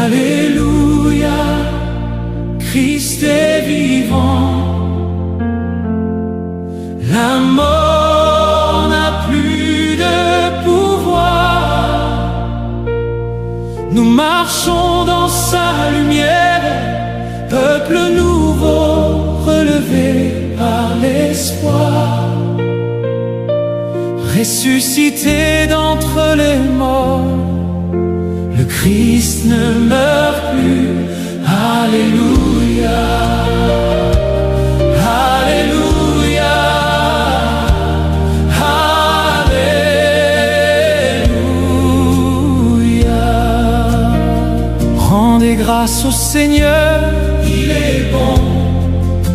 Alléluia, Christ est vivant. La mort n'a plus de pouvoir. Nous marchons dans sa lumière, peuple nouveau, relevé par l'espoir. Ressuscité d'entre les morts, le Christ ne meurt plus. Alléluia, Alléluia, Alléluia. Rendez grâce au Seigneur, il est bon,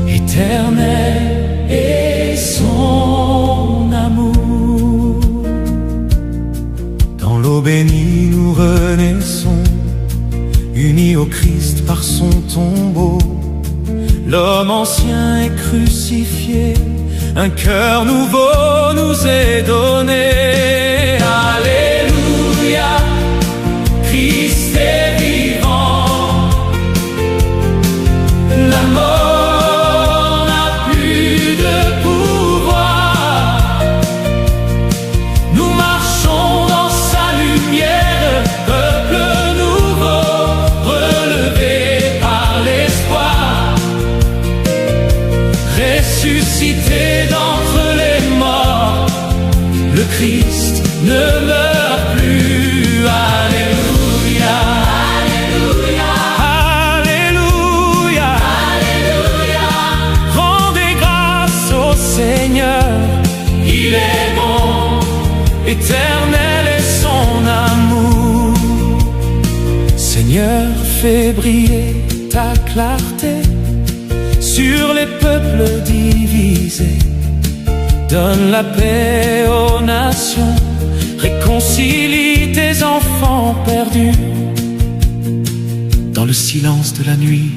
éternel est son amour. Dans l'eau bénie nous renaissons, unis au Christ par son tombeau. L'homme ancien est crucifié, un cœur nouveau nous est donné. Alléluia, Christ est vivant. La mort n'a plus de pouvoir. Nous marchons dans sa lumière, peuple nouveau, relevé par l'espoir. Ressuscité d'entre les morts, le Christ ne meurt plus. Alléluia, Alléluia, Alléluia, Alléluia. Rendez grâce au Seigneur, il est bon, éternel est son amour. Seigneur, fais briller ta clarté sur les peuples divisés. Donne la paix aux nations, réconcilie tes enfants perdus. Dans le silence de la nuit,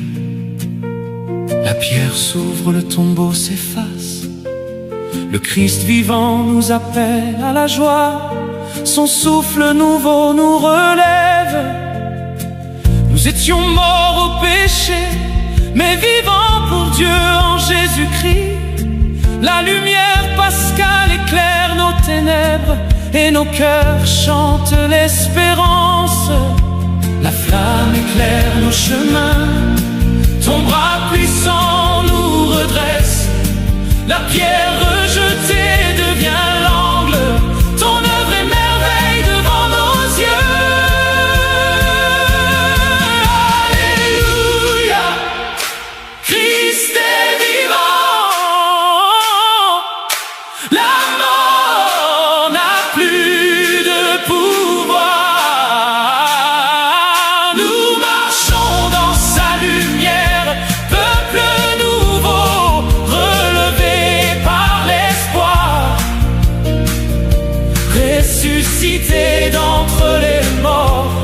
la pierre s'ouvre, le tombeau s'efface. Le Christ vivant nous appelle à la joie, son souffle nouveau nous relève. Nous étions morts au péché, mais vivants pour Dieu en Jésus-Christ. La lumière pascale éclaire nos ténèbres et nos cœurs chantent l'espérance. La flamme éclaire nos chemins, ton bras puissant nous redresse. La pierre rejetée devient l'angle, ton œuvre est merveille devant nos yeux. Alléluia, Christ est vivant. La mort n'a plus de pouvoir. Nous marchons dans sa lumière, peuple nouveau, relevé par l'espoir. Ressuscité d'entre les morts,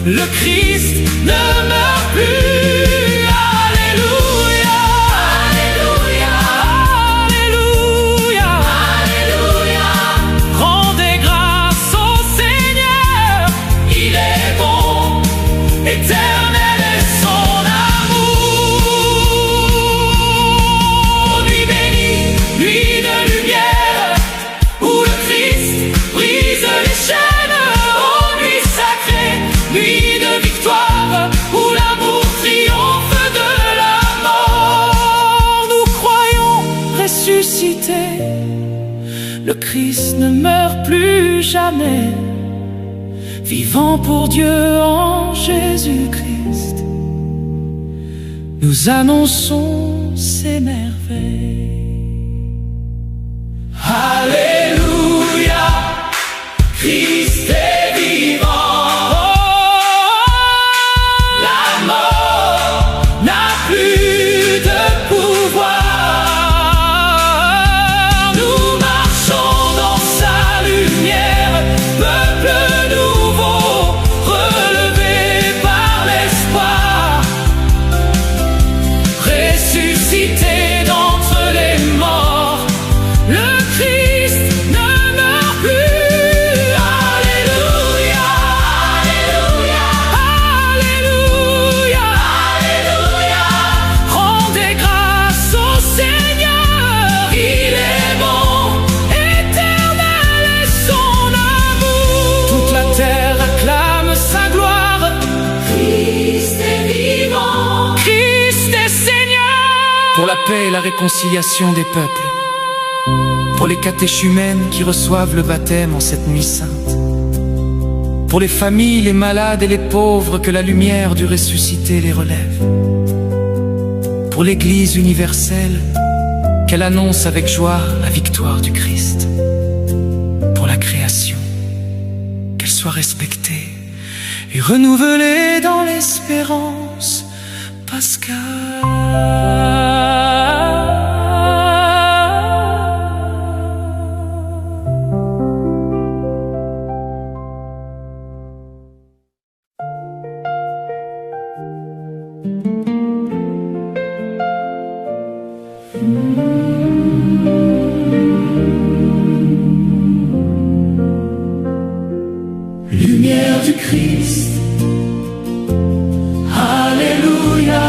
le Christ ne meurt plus. Alléluia, Alléluia, Alléluia, Alléluia. Rendez grâce au Seigneur, il est bon, éternel est son amour. Nuit bénie, nuit de lumière, où le Christ brise les chaînes. Oh, nuit sacrée, nuit de victoire, où l'amour triomphe de la mort. Nous croyons ressuscité, le Christ ne meurt plus jamais. Vivant pour Dieu en Jésus-Christ, nous annonçons ses merveilles. Alléluia, Christ est vivant. La mort n'a plus de pouvoir. Nous marchons dans sa lumière, peuple nouveau, relevé par l'espoir. Ressuscité d'entre les paix et la réconciliation des peuples, pour les catéchumènes qui reçoivent le baptême en cette nuit sainte, pour les familles, les malades et les pauvres, que la lumière du ressuscité les relève, pour l'Église universelle, qu'elle annonce avec joie la victoire du Christ, pour la création, qu'elle soit respectée et renouvelée dans l'espérance pascale. Lumière du Christ, Alléluia.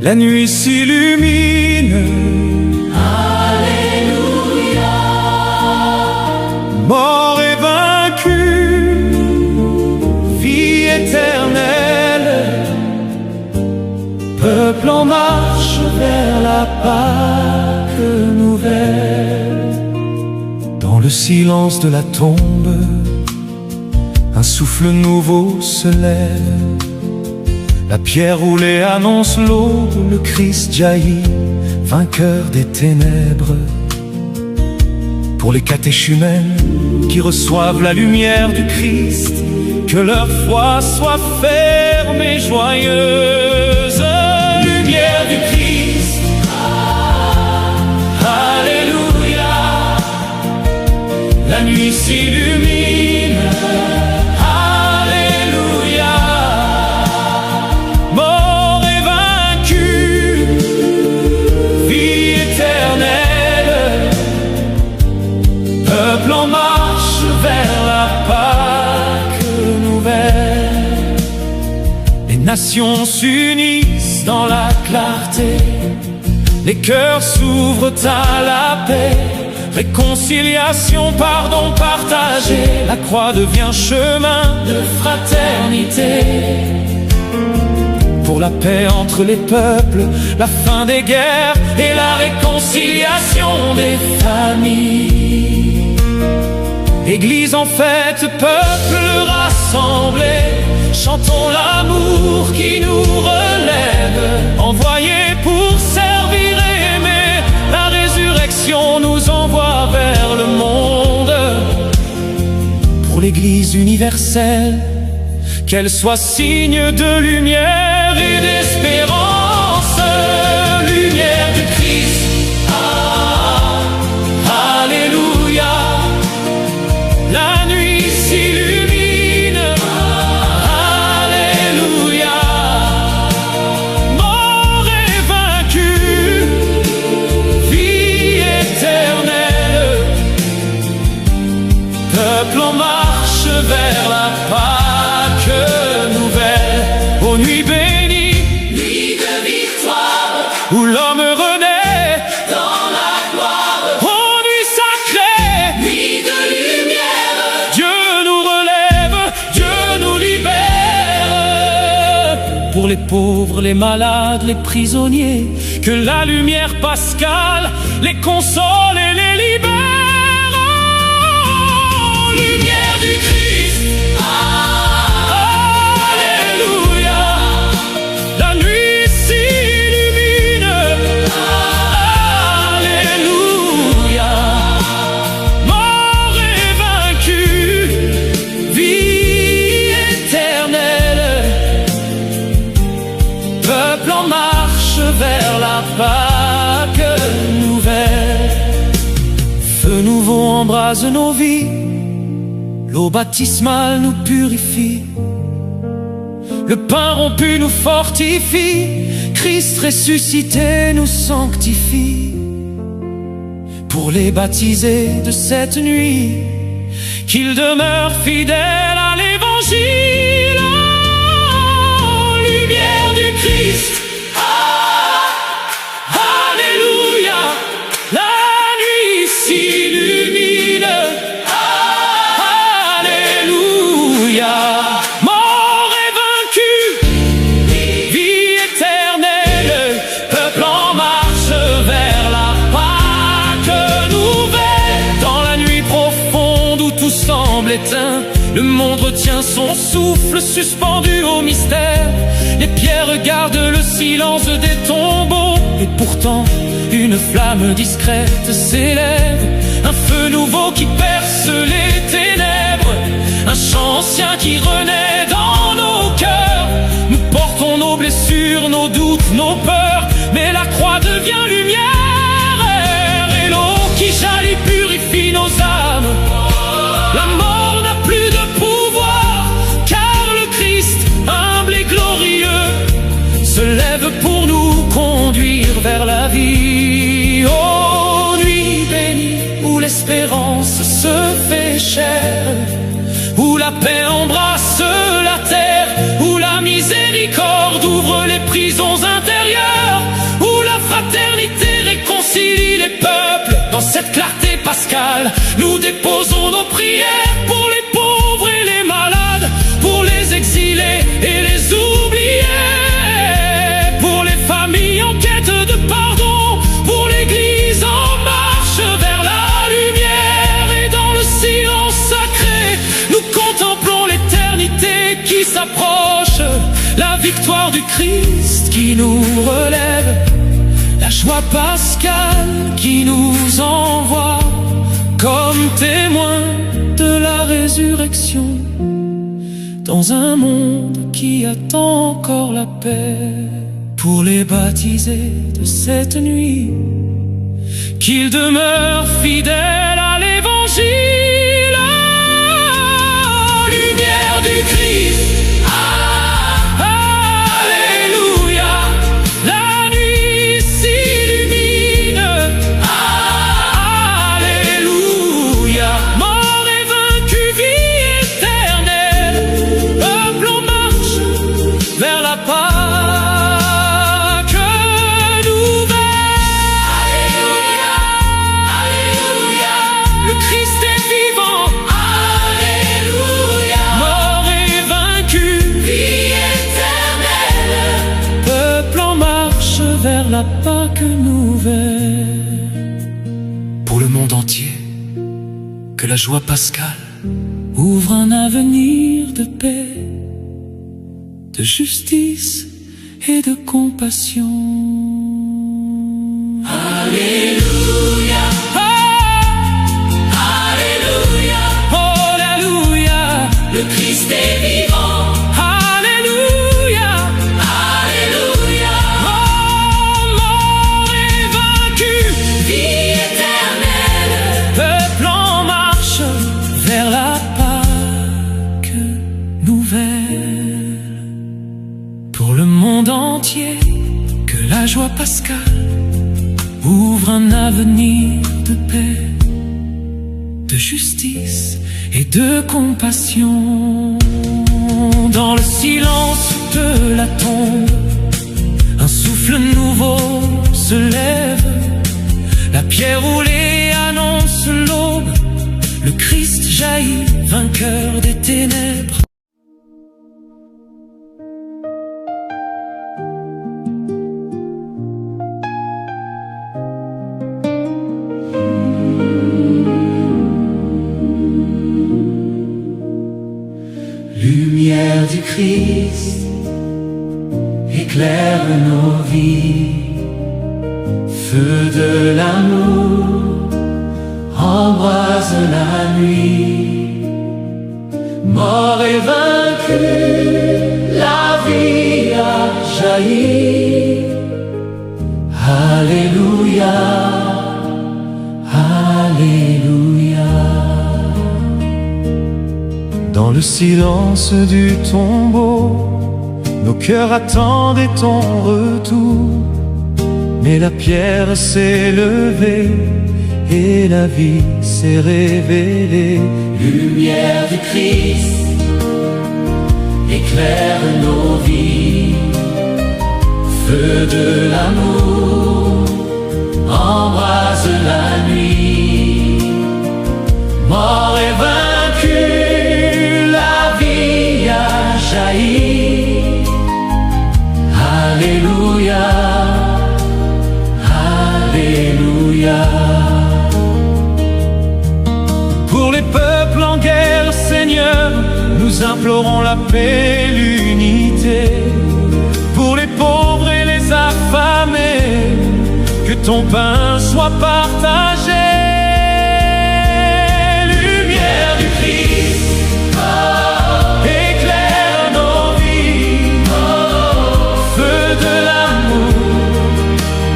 La nuit s'illumine, Alléluia. mort et vaincu, vie éternelle, peuple en marche vers la Pâque nouvelle. Dans le silence de la tombe, un souffle nouveau se lève. La pierre roulée annonce l'aube, le Christ jaillit, vainqueur des ténèbres. Pour les catéchumènes qui reçoivent la lumière du Christ, que leur foi soit ferme et joyeuse. Lumière du Christ, Alléluia. La nuit s'illumine, Alléluia. Mort et vaincu, vie éternelle, peuple en marche vers la Pâque nouvelle. Les nations s'unissent dans la clarté, les cœurs s'ouvrent à la paix. Réconciliation, pardon partagé, la croix devient chemin de fraternité. Pour la paix entre les peuples, la fin des guerres et la réconciliation des familles. Église en fête, peuple rassemblé, chantons l'amour qui nous relève. Envoyés pour servir et aimer, la résurrection nous envoie vers le monde. Pour l'Église universelle, qu'elle soit signe de lumière et d'espérance. Lumière du Christ, Alléluia. La nuit s'illumine, Alléluia. Mort et vaincu, vie éternelle, peuple en marche vers la Pâque nouvelle. Ô nuit bénie, Nuit de victoire, où l'homme renaît dans la gloire. ô nuit sacrée, Nuit de lumière, Dieu nous relève, Dieu nous libère. Pour les pauvres, les malades, les prisonniers, que la lumière pascale les console et les libère. Lumière du Christ, Alléluia. La nuit s'illumine, Alléluia. Mort et vaincu, vie éternelle, peuple en marche vers la Pâque nouvelle. Feu nouveau embrase nos vies, l'eau baptismale nous purifie, le pain rompu nous fortifie, Christ ressuscité nous sanctifie. Pour les baptisés de cette nuit, qu'ils demeurent fidèles à l'Évangile. Lumière du Christ, Alléluia. La nuit s'illumine, Alléluia. Mort et vaincu, vie éternelle, peuple Le monde retient son souffle suspendu au mystère. Les pierres gardent le silence des tombeaux. Et pourtant, une flamme discrète s'élève, un feu nouveau qui perce les ténèbres, un chant ancien qui renaît dans nos cœurs. Nous portons nos blessures, nos doutes, nos peurs, mais la croix devient lumière, et l'eau qui jaillit purifie nos âmes. La mort n'a plus de pouvoir, car le Christ, humble et glorieux, se lève pour nous conduire vers la vie. Oh, nuit bénie, où l'espérance se fait chair, où la paix embrasse la terre, où la miséricorde ouvre les prisons intérieures, où la fraternité réconcilie les peuples. Dans cette clarté pascale, nous déposons nos prières pour les pauvres et les malades, pour les exilés et les oubliés, pour les familles en quête de pardon, pour l'Église en marche vers la lumière. Et dans le silence sacré, nous contemplons l'éternité qui s'approche, la victoire du Christ qui nous relève, la joie pascale qui nous envoie comme témoins de la résurrection, dans un monde qui attend encore la paix. Pour les baptisés de cette nuit, qu'ils demeurent fidèles à l'Évangile. Lumière du Christ, alléluia, la nuit s'illumine, alléluia. Mort et vaincu, vie éternelle, peuple en marche vers la Pâque nouvelle. Alléluia, alléluia, le Christ est vivant, alléluia. Mort et vaincu, vie éternelle, peuple en marche vers la Pâque nouvelle. Pour le monde entier, que la joie pascale ouvre un avenir de paix, de justice et de compassion. Alléluia, alléluia, alléluia, le Christ est vivant. Alléluia, alléluia, mort et vaincu, vie éternelle, peuple en marche vers la Pâque nouvelle. Pour le monde entier, que la joie pascale ouvre un avenir de paix, de justice et de compassion. Dans le silence de la tombe, un souffle nouveau se lève, la pierre roulée annonce l'aube, le Christ jaillit, vainqueur des ténèbres. Lumière du Christ, éclaire nos vies. Feu de l'amour, embrase la nuit. Mort et vaincu, la vie a jailli. Alléluia, alléluia. Dans le silence du tombeau, nos cœurs attendaient ton retour. Mais la pierre s'est levée et la vie s'est révélée. Lumière du Christ, éclaire nos vies. Feu de l'amour, embrase la nuit. Mort et vaincu, la vie a jailli. Alléluia, alléluia. Pour les peuples en guerre, Seigneur, restaurons la paix, l'unité, pour les pauvres et les affamés, que ton pain soit partagé. Lumière du Christ, éclaire nos vies, feu de l'amour,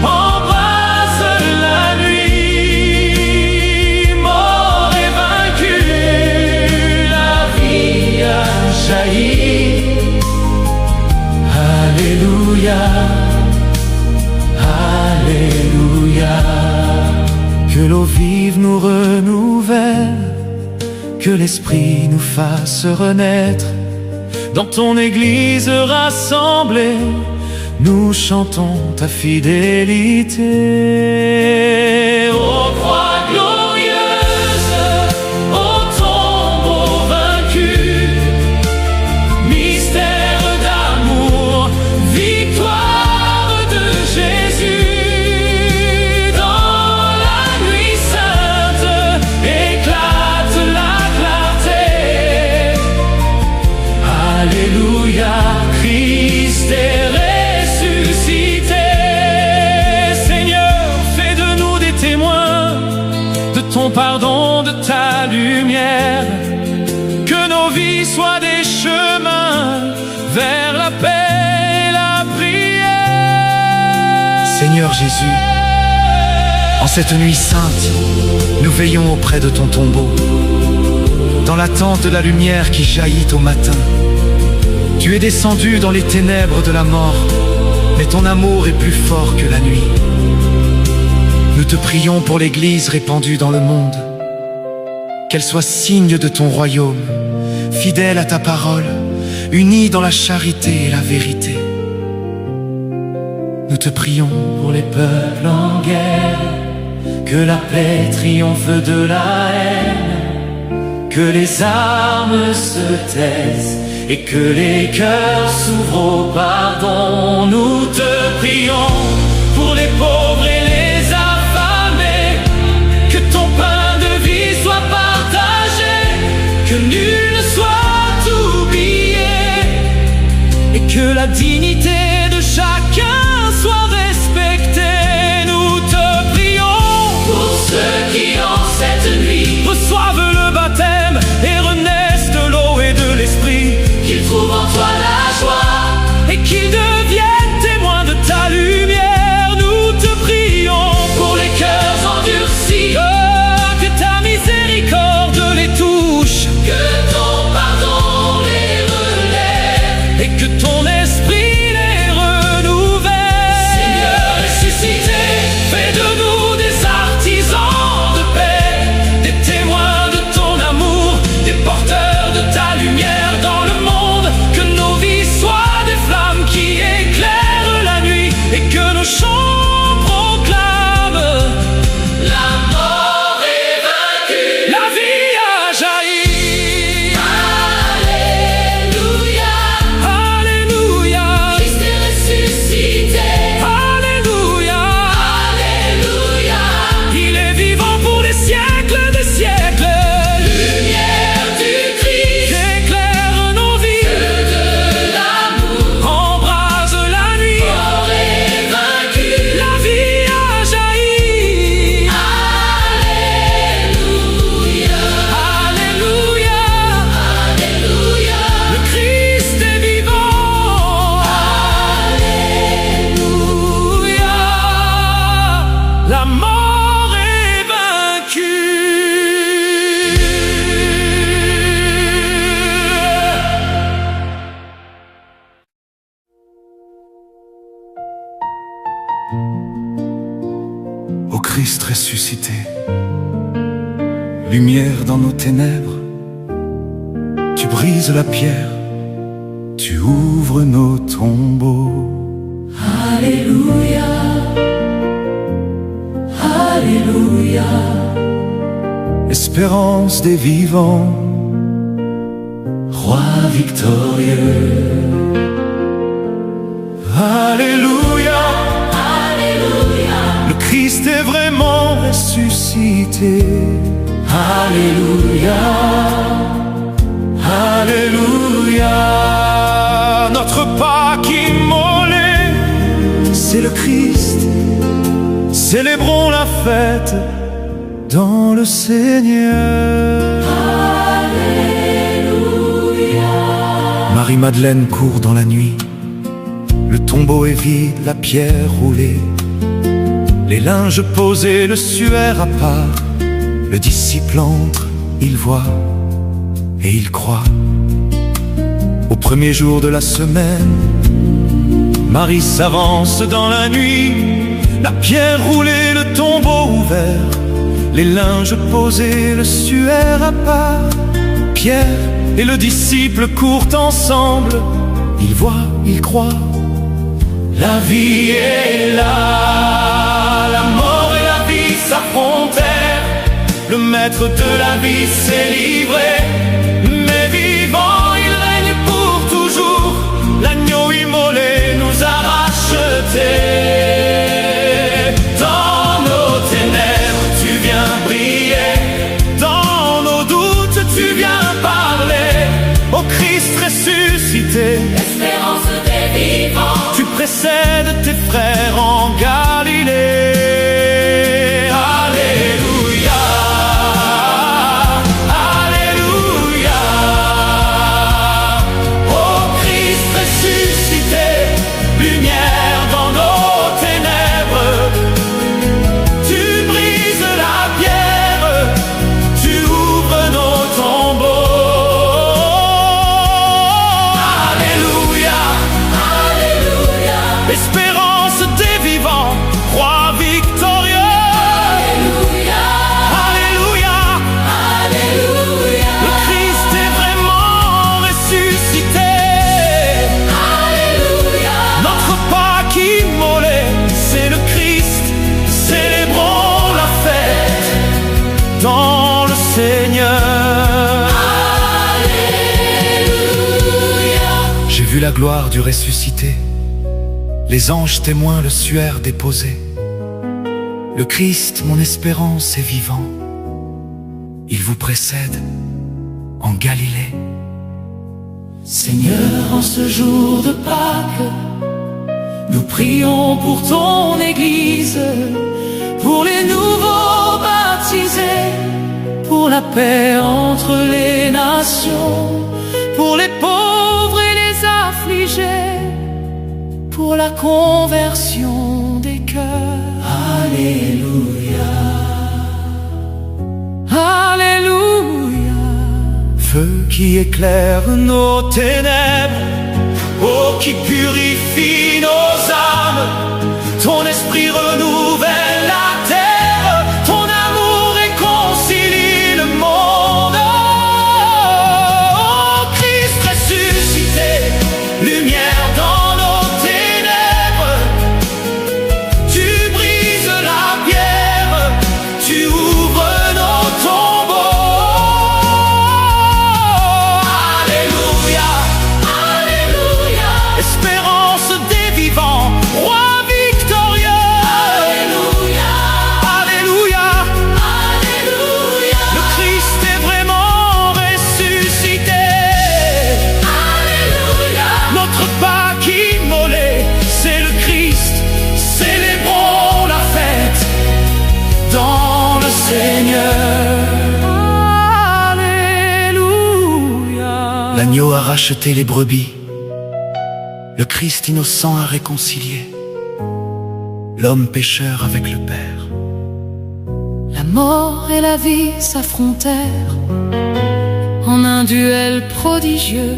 embrasse la nuit. Mort et vaincu, la vie a jailli. Alléluia, Alléluia. Que l'eau vive nous renouvelle, que l'Esprit nous fasse renaître. Dans ton Église rassemblée, nous chantons ta fidélité. Ô croix glorieuse, ô tombeau vaincu, mystère d'amour, victoire de Jésus. Dans la nuit sainte éclate la clarté. Alléluia, Christ est ressuscité. Seigneur, fais de nous des témoins de ton pardon, de ta lumière. Que nos vies soient des chemins vers la paix et la prière. Seigneur Jésus, en cette nuit sainte, nous veillons auprès de ton tombeau, dans l'attente de la lumière qui jaillit au matin. Tu es descendu dans les ténèbres de la mort, mais ton amour est plus fort que la nuit. Nous te prions pour l'Église répandue dans le monde, qu'elle soit signe de ton royaume, fidèle à ta parole, unie dans la charité et la vérité. Nous te prions Pour les peuples en guerre, que la paix triomphe de la haine, que les armes se taisent et que les cœurs s'ouvrent au pardon. Nous te prions pour les pauvres et les affamés, que ton pain de vie soit partagé, que nul ne soit oublié, et que la dignité de chacun soit respectée. Nous te prions Pour ceux qui en cette nuit reçoivent le baptême et renaissent de l'eau et de l'esprit, qu'ils trouvent en toi la joie. et qu'ils deviennent témoins de ta lumière. Nous te prions Pour les cœurs endurcis, que ta miséricorde les touche, que ton pardon les relève. et que ton esprit les renouvelle. Seigneur ressuscité, Fais de nous des artisans de paix, des témoins de ton amour, des porteurs de ta lumière dans le monde. Que nos vies soient des flammes qui éclairent la nuit, et que nos chants proclament la mort est vaincue. la vie a jailli. Alléluia, Alléluia, Christ est ressuscité. Alléluia. Alléluia, Il est vivant pour des siècles, des siècles. lumière du Christ, Éclaire nos vies, de l'amour, embrase la nuit. mort est vaincu. La vie a jailli. Alléluia, Alléluia, Alléluia, le Christ est vivant. Alléluia, la mort est vaincue. Ô Christ ressuscité, lumière dans nos ténèbres, tu brises la pierre, tu ouvres nos tombeaux. Alléluia, Alléluia, Espérance des vivants, Roi victorieux. Alléluia, Alléluia, le Christ est vraiment ressuscité. Alléluia, Alléluia. notre Pâque immolé, c'est le Christ. Célébrons la fête dans le Seigneur. Marie-Madeleine court dans la nuit. Le tombeau est vide, la pierre roulée, les linges posés, le suaire à part. Le disciple entre, il voit et il croit. Au premier jour de la semaine, Marie s'avance dans la nuit. La pierre roulée, le tombeau ouvert, les linges posés, le suaire à part. Pierre et le disciple courent ensemble. Il voit, il croit. La vie est là, la mort et la vie s'affrontèrent. Le maître de la vie s'est livré, mais vivant il règne pour toujours. L'agneau immolé nous a rachetés. Dans nos ténèbres tu viens briller, dans nos doutes tu viens parler. Ô Christ ressuscité, Espérance des vivants, tu précèdes tes frères en Galilée. Alléluia, Alléluia. Ô Christ ressuscité, lumière dans nos ténèbres, tu brises la pierre, tu ouvres nos tombeaux. Alléluia, Alléluia, espérance des vivants, roi victorieux. Alléluia, Alléluia, Alléluia, le Christ est vraiment ressuscité. Alléluia, Notre Pâque immolé, c'est le Christ. Célébrons la fête dans le Seigneur. Alléluia. J'ai vu la gloire du ressuscité, les anges témoins le suaire déposé. Le Christ, mon espérance, est vivant. Il vous précède en Galilée. Seigneur, en ce jour de Pâques, nous prions pour ton Église, pour les nouveaux baptisés, pour la paix entre les nations, pour les pauvres et les affligés, pour la conversion des cœurs. Alléluia, Alléluia. Feu qui éclaire nos ténèbres, eau qui purifie nos âmes, ton esprit renouvelle la terre, ton amour réconcilie le monde. Oh Christ ressuscité, lumière dans nos ténèbres, tu brises la pierre, tu ouvres nos tombeaux. Alléluia, Alléluia, espérance des vivants, roi victorieux. Alléluia, Alléluia, Alléluia, le Christ est vraiment ressuscité. Alléluia, Notre Pâque immolé, c'est le Christ. Célébrons la fête dans le Seigneur. Alléluia. L'agneau a racheté les brebis, le Christ innocent a réconcilié l'homme pécheur avec le Père. La mort et la vie s'affrontèrent en un duel prodigieux.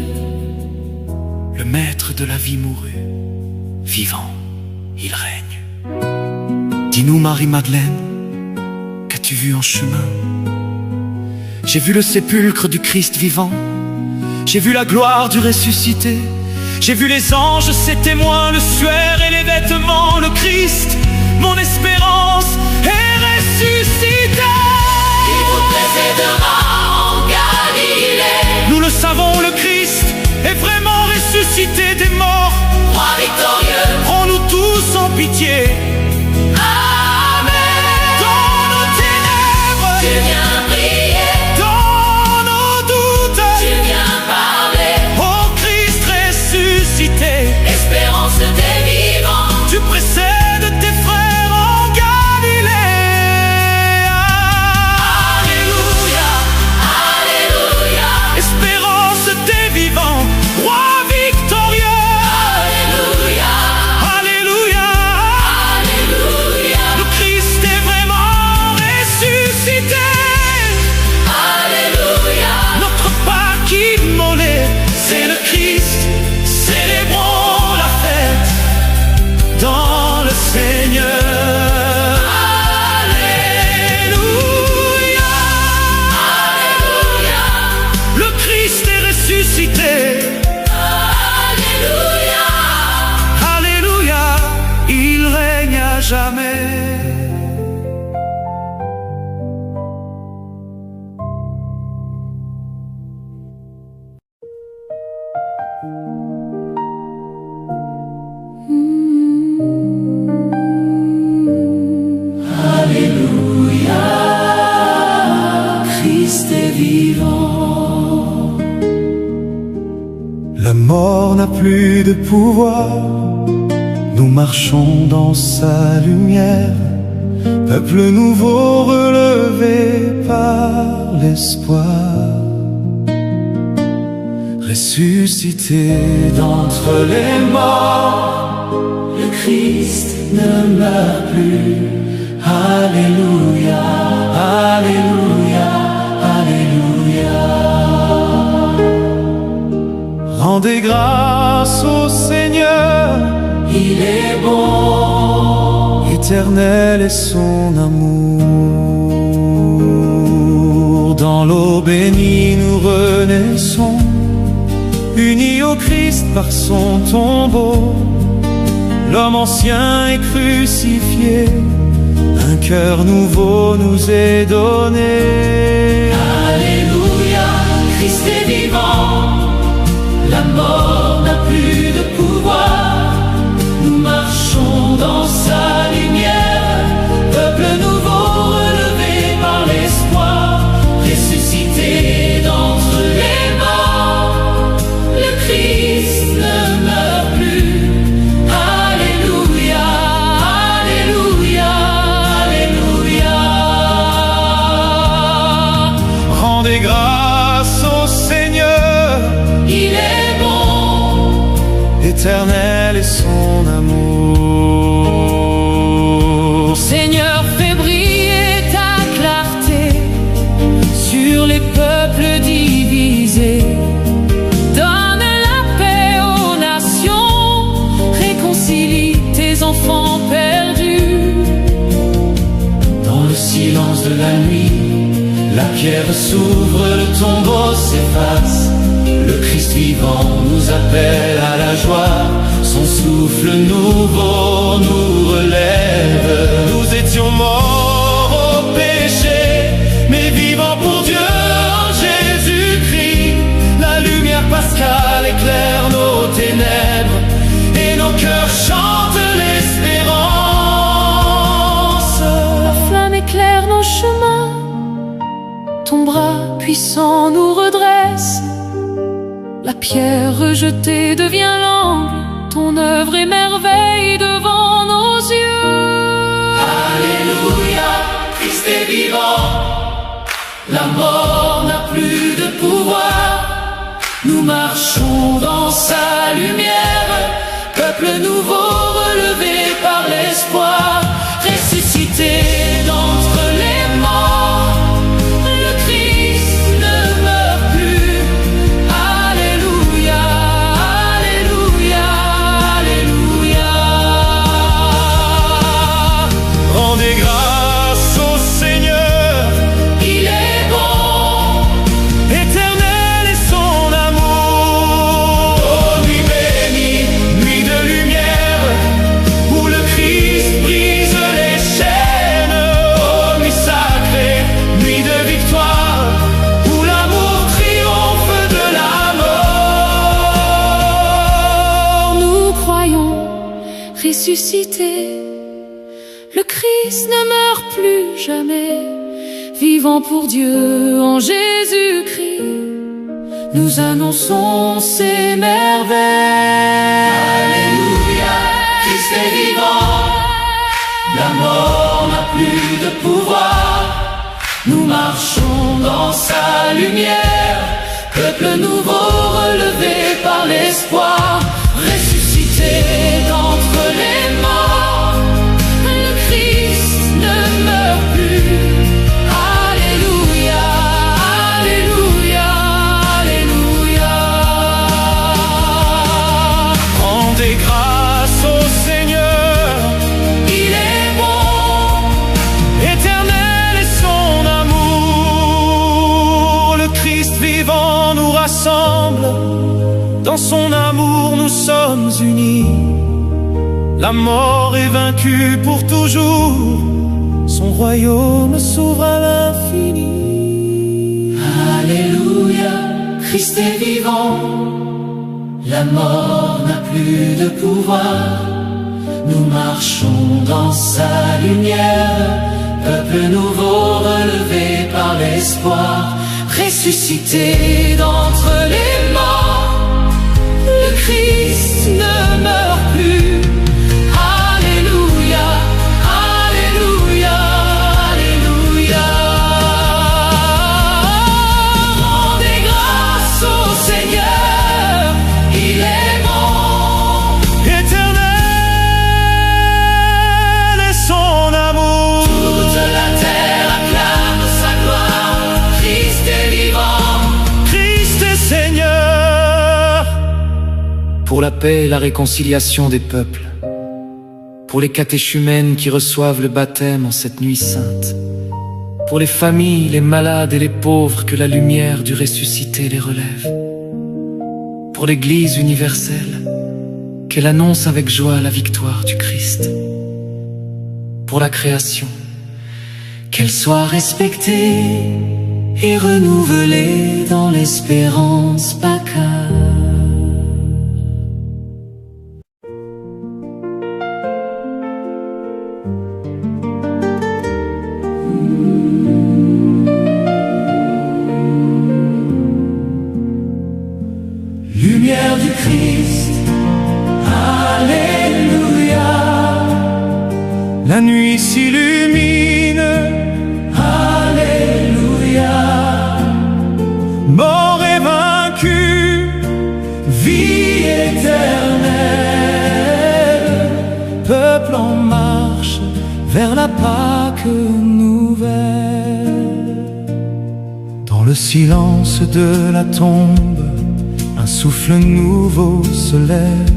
Le maître de la vie mourut, vivant, il règne. Dis-nous, Marie-Madeleine, qu'as-tu vu en chemin? J'ai vu le sépulcre du Christ vivant, j'ai vu la gloire du ressuscité, j'ai vu les anges, ses témoins, le suaire et les vêtements. Le Christ, mon espérance, est ressuscité. il vous précédera en Galilée, Nous le savons, le Christ est vraiment ressuscité des morts. roi victorieux, Prends-nous tous en pitié. Amen. Dans nos ténèbres, Tu viens briller, dans nos doutes, tu viens parler, ô Christ ressuscité. mort n'a plus de pouvoir. Nous marchons dans sa lumière, peuple nouveau relevé par l'espoir. Ressuscité d'entre les morts, le Christ ne meurt plus. Alléluia, Alléluia, Alléluia. Rendez grâce au Seigneur, il est bon, éternel est son amour. Dans l'eau bénie nous renaissons, unis au Christ par son tombeau. L'homme ancien est crucifié, un cœur nouveau nous est donné. Alléluia, Christ est vivant, la mort n'a plus de pouvoir. Nous marchons dans sa lumière, peuple nouveau relevé par l'espoir. Ressuscité d'entre les morts, le Christ ne meurt plus. Alléluia, Alléluia, Alléluia. Rendez grâce au Seigneur, Il est bon, éternel est son amour. Seigneur, fais briller ta clarté sur les peuples divisés. Donne la paix aux nations, réconcilie tes enfants perdus. Dans le silence de la nuit, la pierre s'ouvre, le tombeau s'efface. Le Christ vivant nous appelle à la joie. Son souffle nouveau nous relève. Nous étions morts au péché, mais vivants pour Dieu en Jésus-Christ. La lumière pascale éclaire nos ténèbres et nos cœurs chantent l'espérance. La flamme éclaire nos chemins, ton bras puissant nous redresse. La pierre rejetée devient l'angle, ton œuvre est merveille devant nos yeux. Alléluia, Christ est vivant, la mort n'a plus de pouvoir. Nous marchons dans sa lumière, peuple nouveau relevé par l'espoir. Ressuscité d'entre les morts, le Christ ne meurt plus. Alléluia, Alléluia, Alléluia. Rendez grâce au Seigneur, Il est bon, éternel est son amour. Oh, nuit bénie, nuit de lumière, où le Christ brise les chaînes. Oh, nuit sacrée, nuit de victoire, où l'amour triomphe de la mort. Nous croyons ressuscité, le Christ ne meurt plus jamais. Vivant pour Dieu en Jésus-Christ, nous annonçons ses merveilles. Alléluia, Christ est vivant, la mort n'a plus de pouvoir. Nous marchons dans sa lumière, peuple nouveau relevé par l'espoir. Ressuscité d'entre les morts, le Christ ne meurt plus. Alléluia, Alléluia, Alléluia. Rendez grâce au Seigneur, Il est bon, éternel est son amour. Le Christ vivant nous rassemble, dans son amour nous sommes unis. La mort est vaincue pour toujours, son royaume s'ouvre à l'infini. Alléluia, Christ est vivant, la mort n'a plus de pouvoir. Nous marchons dans sa lumière, peuple nouveau relevé par l'espoir. Ressuscité d'entre les morts, le pour la paix et la réconciliation des peuples, pour les catéchumènes qui reçoivent le baptême en cette nuit sainte, pour les familles, les malades et les pauvres que la lumière du ressuscité les relève, pour l'Église universelle, qu'elle annonce avec joie la victoire du Christ, pour la création, qu'elle soit respectée et renouvelée dans l'espérance pacale. Lumière du Christ, Alléluia. La nuit s'illumine, Alléluia. mort est vaincu, Vie éternelle, peuple en marche vers la Pâque nouvelle. Dans le silence de la tombe, un souffle nouveau se lève.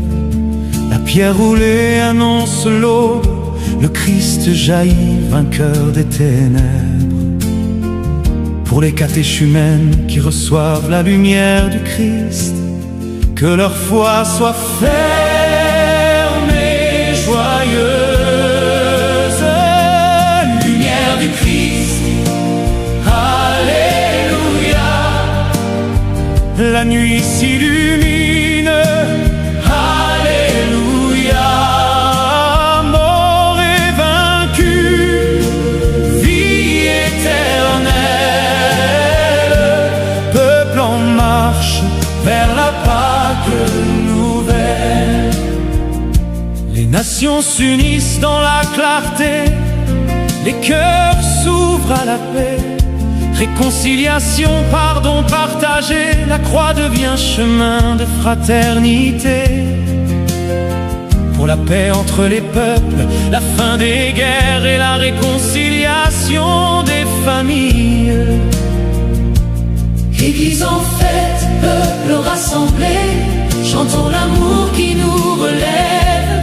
La pierre roulée annonce l'aube, le Christ jaillit, vainqueur des ténèbres. Pour les catéchumènes qui reçoivent la lumière du Christ, que leur foi soit ferme et joyeuse. lumière du Christ, Alléluia. La nuit s'illumine, Alléluia. mort est vaincu, Vie éternelle, peuple en marche vers la Pâque nouvelle. Les nations s'unissent dans la clarté, les cœurs s'ouvrent à la paix. Réconciliation, pardon partagé, la croix devient chemin de fraternité. Pour la paix entre les peuples, la fin des guerres et la réconciliation des familles. Église en fête, peuple rassemblé, chantons l'amour qui nous relève.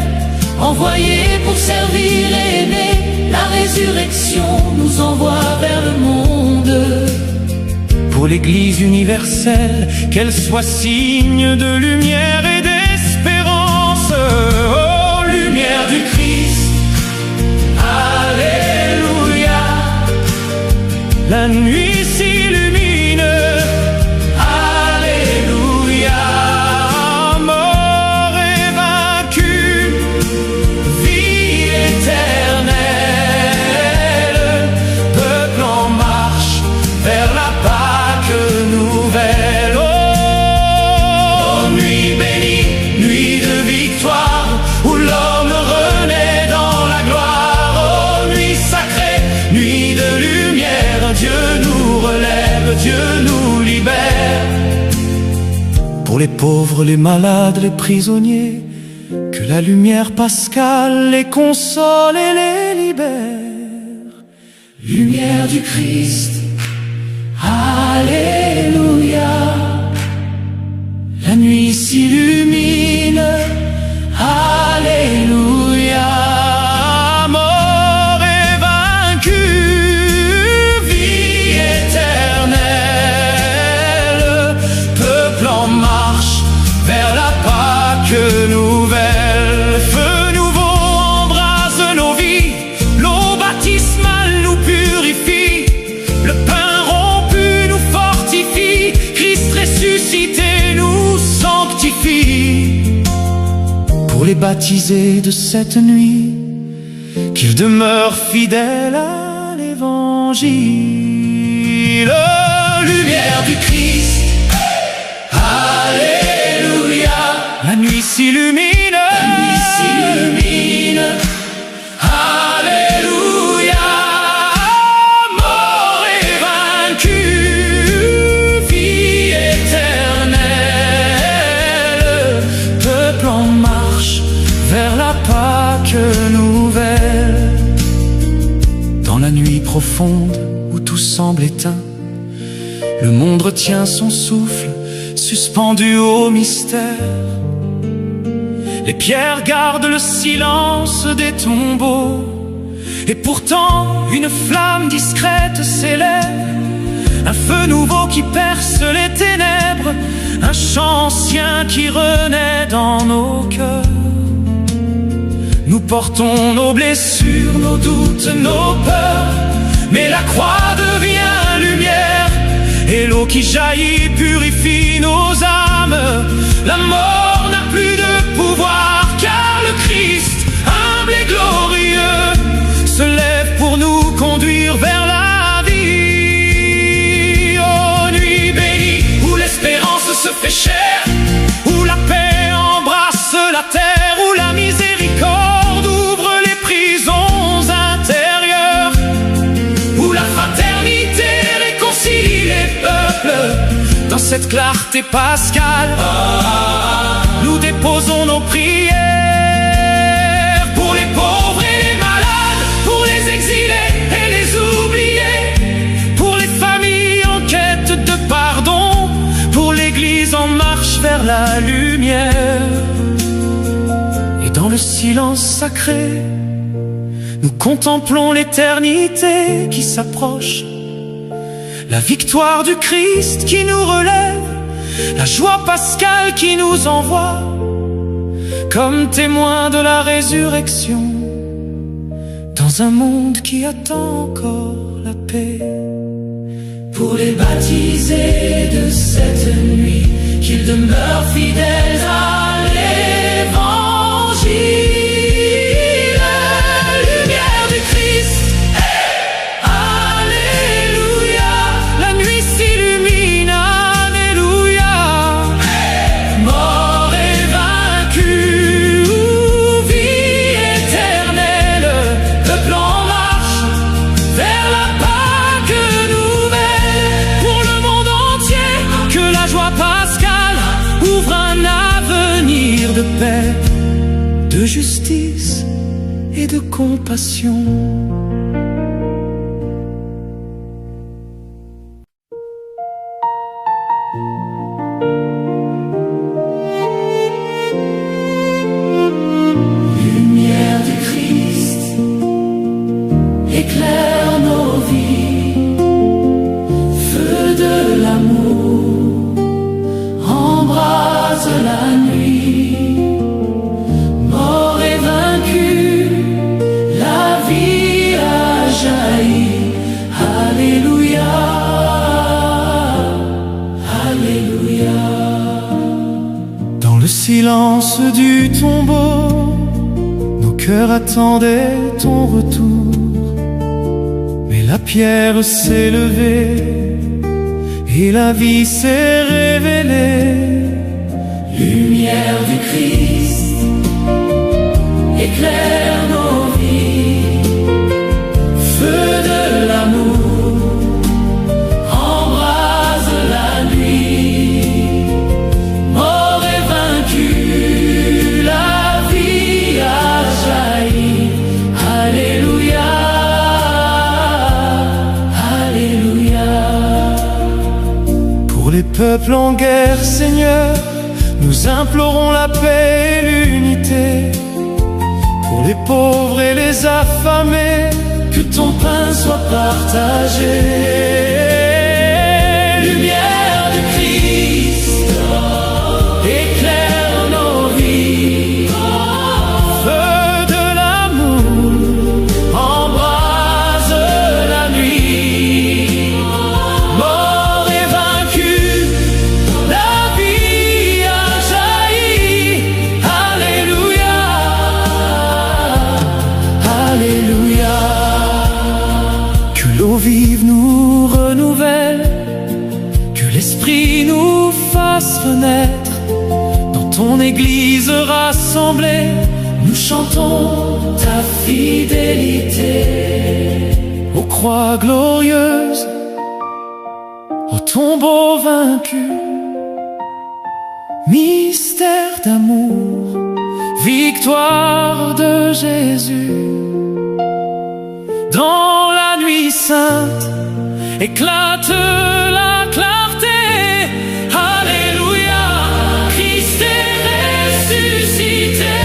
Envoyé pour servir et aimer, la résurrection nous envoie vers le monde. Pour l'Église universelle, qu'elle soit signe de lumière et d'espérance. Oh, lumière du Christ, Alléluia. La nuit s'illumine, Alléluia. mort est vaincu, Vie éternelle, peuple en marche vers la Pâque nouvelle. oh, nuit bénie, nuit de victoire, où l'homme renaît dans la gloire. Oh, nuit sacrée, nuit de lumière, Dieu nous relève, Dieu nous libère. Pour les pauvres, les malades, les prisonniers, que la lumière pascale les console et les libère. Lumière du Christ, Alléluia. La nuit s'illumine, Alléluia. Mort est vaincu, Vie éternelle, peuple en marche vers la Pâque nouvelle. Feu nouveau embrase nos vies, l'eau baptismale nous purifie, le pain rompu nous fortifie, Christ ressuscité nous sanctifie. Pour les baptisés de cette nuit, qu'ils demeurent fidèles à l'Évangile. lumière du Christ, Alléluia. La nuit s'illumine, La nuit s'illumine, Alléluia. mort est vaincu, Vie éternelle, peuple en marche vers la Pâque nouvelle. Dans la nuit profonde où tout semble éteint, le monde retient son souffle, suspendu au mystère. Les pierres gardent le silence des tombeaux. Et pourtant, une flamme discrète s'élève, un feu nouveau qui perce les ténèbres, un chant ancien qui renaît dans nos cœurs. Nous portons nos blessures, nos doutes, nos peurs, mais la croix devient lumière, et l'eau qui jaillit purifie nos âmes. La mort n'a plus de pouvoir, car le Christ, humble et glorieux, se lève pour nous conduire vers la vie. Oh, nuit bénie, où l'espérance se fait chair, où la paix embrasse la terre, où la miséricorde ouvre les prisons intérieures, où la fraternité réconcilie les peuples. Dans cette clarté pascale, nous déposons nos prières pour les pauvres et les malades, pour les exilés et les oubliés, pour les familles en quête de pardon, pour l'Église en marche vers la lumière. Et dans le silence sacré, nous contemplons l'éternité qui s'approche, la victoire du Christ qui nous relève, la joie pascale qui nous envoie comme témoins de la résurrection, dans un monde qui attend encore la paix. Pour les baptisés de cette nuit, qu'ils demeurent fidèles à l'Évangile. Lumière du Christ, alléluia. La nuit s'illumine, alléluia. Mort et vaincu, vie éternelle, peuple en marche vers la Pâque nouvelle. Pour le monde entier, que la joie pascale ouvre un avenir de paix, de justice et de compassion. Lumière du Christ, éclaire nos vies. Feu de l'amour, embrase la nuit. Mort et vaincu, la vie a jailli. Alléluia, alléluia. Dans le silence du tombeau, nos cœurs attendaient ton retour. Mais la pierre s'est levée et la vie s'est révélée. Lumière du Christ, éclaire nos vies. Feu de l'amour, embrase la nuit. Mort et vaincu, la vie a jailli. Alléluia, alléluia. Pour les peuples en guerre, Seigneur, nous implorons la paix et l'unité. Pour les pauvres et les affamés, Que ton pain soit partagé. Lumière du Christ, éclaire nos vies. feu de l'amour, Embrase la nuit. Mort et vaincu, la vie a jailli. Alléluia, alléluia. que l'eau vive nous renouvelle, que l'Esprit nous fasse renaître. Dans ton Église rassemblée, Nous chantons ta fidélité. aux croix glorieuses, au tombeau vaincu. Mystère d'amour, victoire de Jésus. Dans la nuit sainte, éclate la clarté. Alléluia, Christ est ressuscité.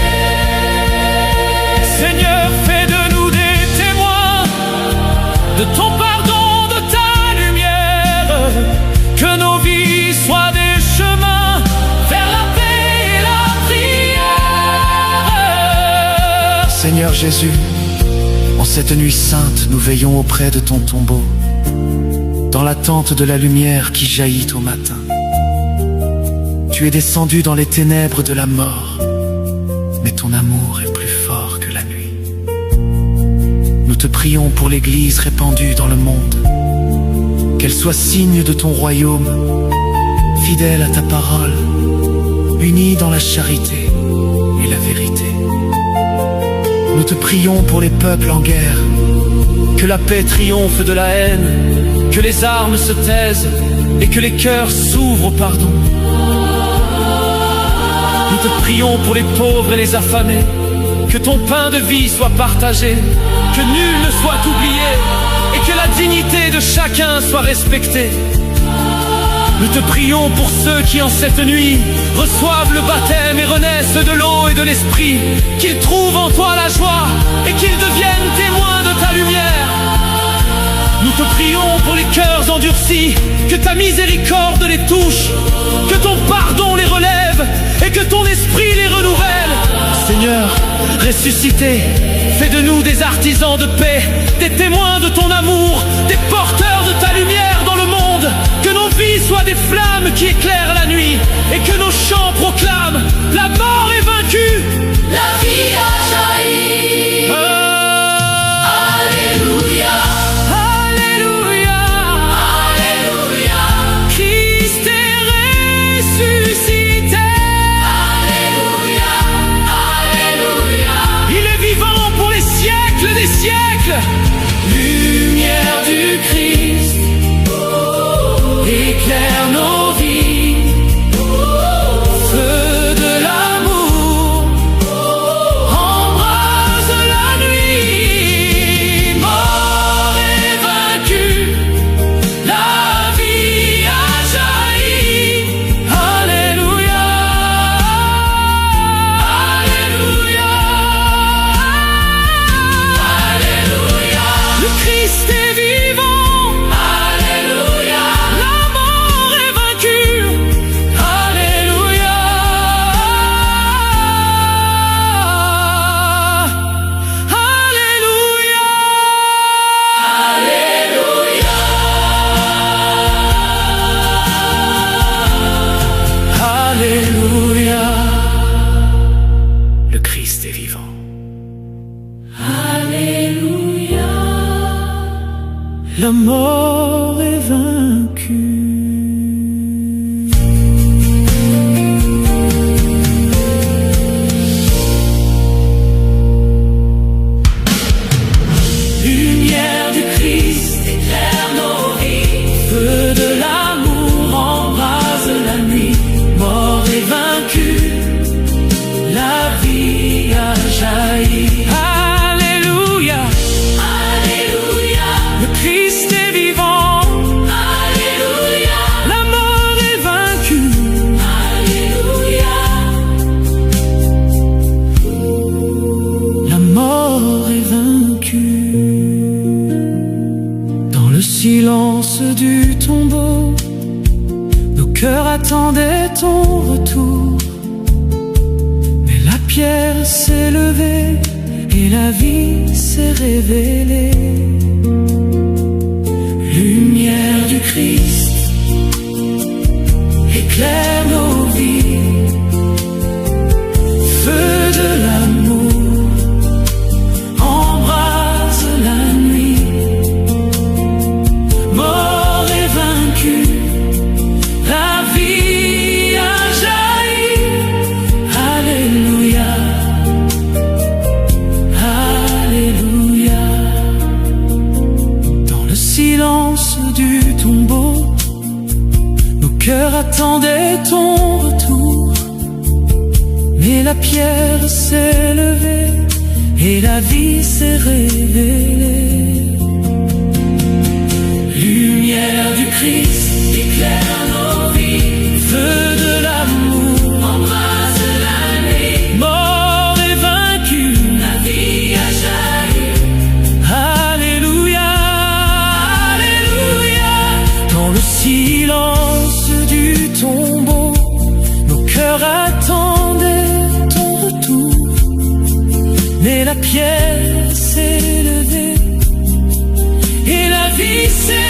Seigneur Jésus, en cette nuit sainte, nous veillons auprès de ton tombeau, dans l'attente de la lumière qui jaillit au matin. Tu es descendu dans les ténèbres de la mort, mais ton amour est plus fort que la nuit. Nous te prions pour l'Église répandue dans le monde, qu'elle soit signe de ton royaume, fidèle à ta parole, unie dans la charité et la vérité. Nous te prions pour les peuples en guerre, que la paix triomphe de la haine, que les armes se taisent et que les cœurs s'ouvrent au pardon. Nous te prions pour les pauvres et les affamés, que ton pain de vie soit partagé, que nul ne soit oublié et que la dignité de chacun soit respectée. Nous te prions pour ceux qui en cette nuit reçoivent le baptême et renaissent de l'eau et de l'esprit, qu'ils trouvent en toi la joie et qu'ils deviennent témoins de ta lumière. Nous te prions pour les cœurs endurcis, que ta miséricorde les touche, que ton pardon les relève et que ton esprit les renouvelle. Seigneur, ressuscité, fais de nous des artisans de paix, des témoins de ton amour, des porteurs de ta lumière dans le monde. Que nos vies soient des flammes qui éclairent la nuit et que nos chants proclament: la mort est vaincue, la vie a jailli. Alléluia. Alléluia, Alléluia. Christ est ressuscité. Alléluia. Alléluia. Il est vivant pour les siècles des siècles. Lumière du Christ, éclaire nos vies. Feu de l'amour Embrase la nuit. Mort est vaincue, la vie a jailli. Alléluia, Alléluia. Alléluia. le Christ est vivant. Alléluia. La mort est vaincue. Alléluia. Alléluia. Alléluia. Le Christ est vivant. Alléluia. La mort est vaincue. Lumière du Christ, éclaire nos vies. Feu de l'amour embrase la nuit. Mort est vaincue, la vie a jailli. Alléluia, Alléluia. le Christ est vivant. Alléluia. La mort est vaincue. Alléluia. La mort est vaincue. Dans le silence du tombeau, nos cœurs attendaient ton retour. Mais la pierre s'est levée et la vie s'est révélée. Lumière du Christ, éclaire nos vies. Feu de l'amour embrase la nuit. Mort est vaincue, la vie a jailli. Alléluia. Alléluia. Dans le silence du tombeau, nos cœurs attendaient ton retour. Mais la pierre s'est levée et la vie s'est révélée. Lumière du Christ, éclaire nos vies. Feu de l'amour embrase la nuit. Mort est vaincue. La vie a jailli. Alléluia, Alléluia. dans le silence du tombeau, nos cœurs attendaient ton retour. Mais la pierre s'est levée et la vie s'est